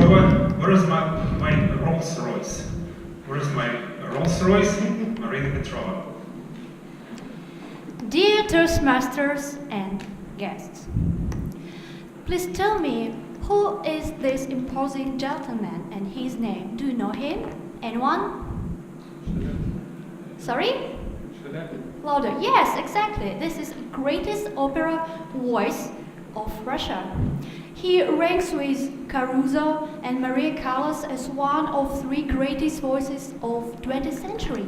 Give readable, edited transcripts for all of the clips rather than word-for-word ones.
Petrova, where is my Rolls Royce? Where is my Rolls Royce? Marina Petrova. Dear Toastmasters and guests, please tell me, who is this imposing gentleman and his name? Do you know him? Anyone? Sorry? Louder. Yes, exactly. This is the greatest opera voice of Russia. He ranks with Caruso and Maria Callas as one of three greatest voices of 20th century.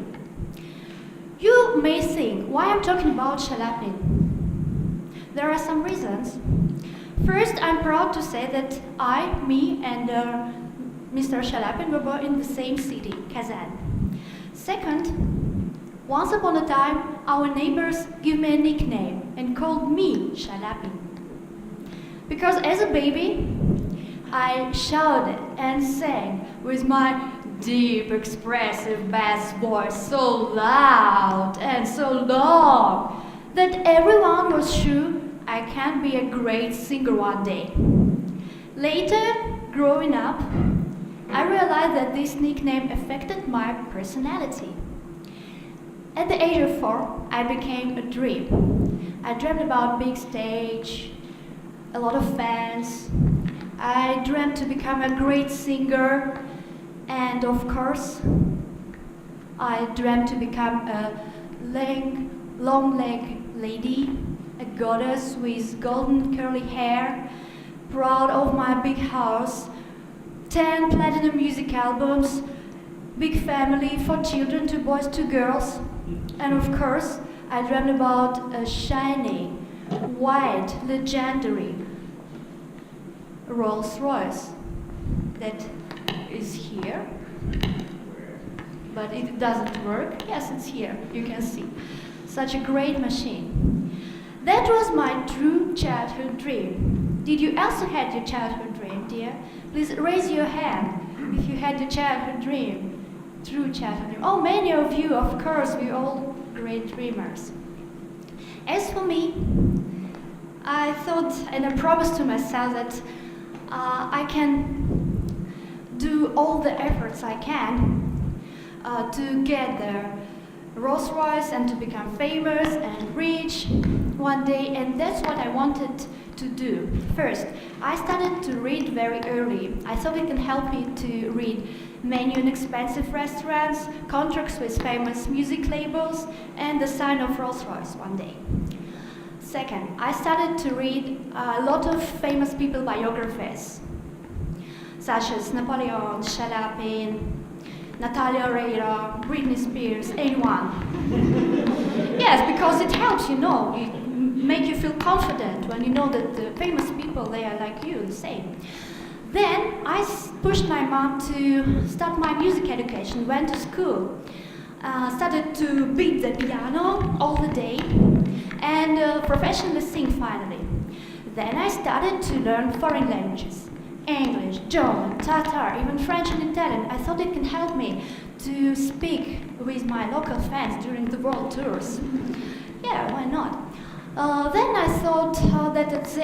You may think, why I'm talking about Shalapin? There are some reasons. First, I'm proud to say that me and Mr. Shalapin were born in the same city, Kazan. Second, once upon a time, our neighbors gave me a nickname and called me Shalapin. Because as a baby, I shouted and sang with my deep, expressive bass voice so loud and so long that everyone was sure I can be a great singer one day. Later, growing up, I realized that this nickname affected my personality. At the age of 4, I became a dream. I dreamed about big stage, a lot of fans. I dreamt to become a great singer, and of course, I dreamt to become a long-legged lady, a goddess with golden curly hair, proud of my big house, 10 platinum music albums, big family, 4 children, 2 boys, 2 girls, and of course, I dreamt about a shiny, white, legendary Rolls Royce that is here, but it doesn't work. Yes, it's here, you can see. Such a great machine. That was my true childhood dream. Did you also had your childhood dream, dear? Please raise your hand if you had your childhood dream, true childhood dream. Oh, many of you, of course, we're all great dreamers. As for me, I thought and I promised to myself that I can do all the efforts I can to get the Rolls Royce and to become famous and rich one day, and that's what I wanted to do. First, I started to read very early. I thought it can help me to read menu in expensive restaurants, contracts with famous music labels, and the sign of Rolls Royce one day. Second, I started to read a lot of famous people biographies, such as Napoleon, Shalapin, Natalia Oreiro, Britney Spears, anyone. Yes, because it helps, you know, it make you feel confident when you know that the famous people, they are like you, the same. Then I pushed my mom to start my music education, went to school, started to beat the piano all the day, and professionally sing finally. Then I started to learn foreign languages. English, German, Tatar, even French and Italian. I thought it can help me to speak with my local fans during the world tours. Yeah, why not? Then I thought that at the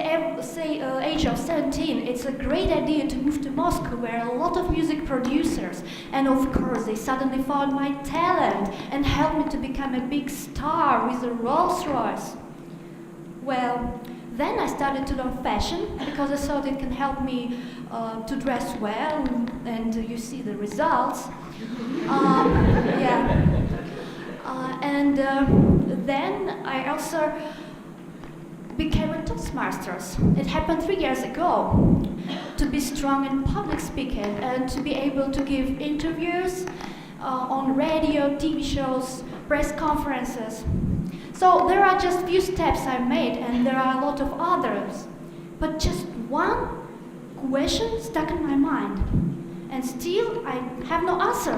age of 17, it's a great idea to move to Moscow, where a lot of music producers, and of course they suddenly found my talent and helped me to become a big star with a Rolls Royce. Well, then I started to learn fashion because I thought it can help me to dress well, and you see the results. Then I also became a Toastmasters. It happened 3 years ago. To be strong in public speaking and to be able to give interviews on radio, TV shows, press conferences. So there are just few steps I made, and there are a lot of others. But just one question stuck in my mind, and still I have no answer.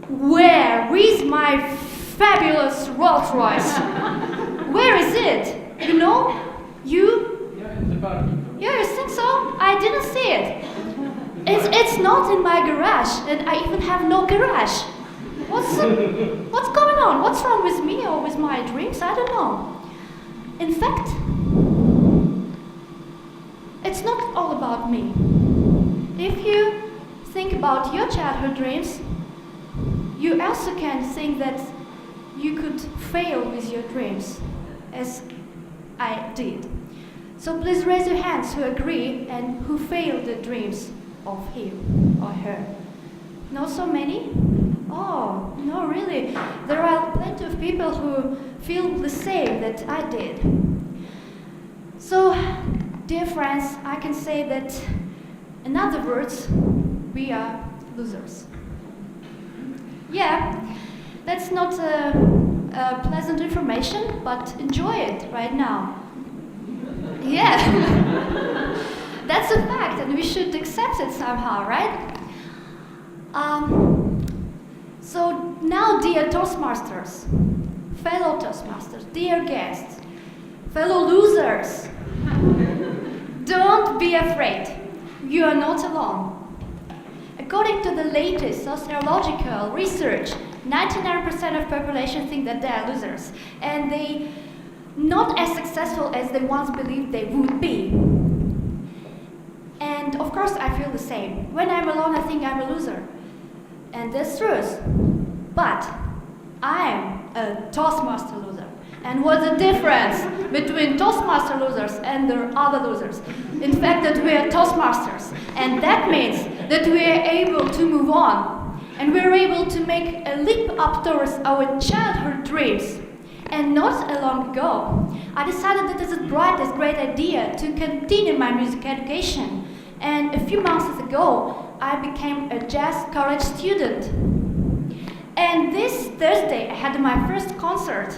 Where is my fabulous Rolls Royce? Where is it? You know? You? Yeah, in the bathroom. Yeah, you think so? I didn't see it. It's not in my garage, and I even have no garage. What's going on? What's wrong with me or with my dreams? I don't know. In fact, it's not all about me. If you think about your childhood dreams, you also can think that you could fail with your dreams, as I did. So please raise your hands who agree and who failed the dreams of him or her. Not so many? Oh, no, really. There are plenty of people who feel the same that I did. So, dear friends, I can say that, in other words, we are losers. Yeah, that's not a pleasant information, but enjoy it right now. Yeah, that's a fact, and we should accept it somehow, right? So now, dear Toastmasters, fellow Toastmasters, dear guests, fellow losers, don't be afraid. You are not alone. According to the latest sociological research, 99% of population think that they are losers, and they not as successful as they once believed they would be. And of course, I feel the same. When I'm alone, I think I'm a loser. And that's true. But I'm a Toastmaster loser. And what's the difference between Toastmaster losers and the other losers? In fact, that we are Toastmasters. And that means that we are able to move on. And we're able to make a leap up towards our childhood dreams. And not long ago, I decided that it's a great idea to continue my music education. And a few months ago, I became a jazz college student. And this Thursday, I had my first concert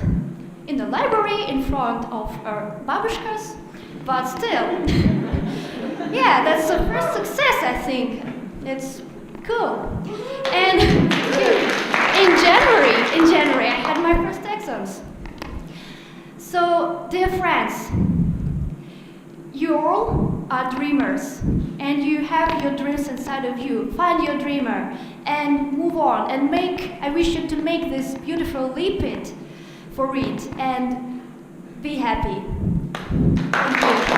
in the library in front of our babushkas. But still, yeah, that's the first success, I think. It's cool. And in January, I had my first exams. So, dear friends, you all are dreamers, and you have your dreams inside of you. Find your dreamer and move on, and I wish you to make this beautiful leap for it and be happy. Thank you.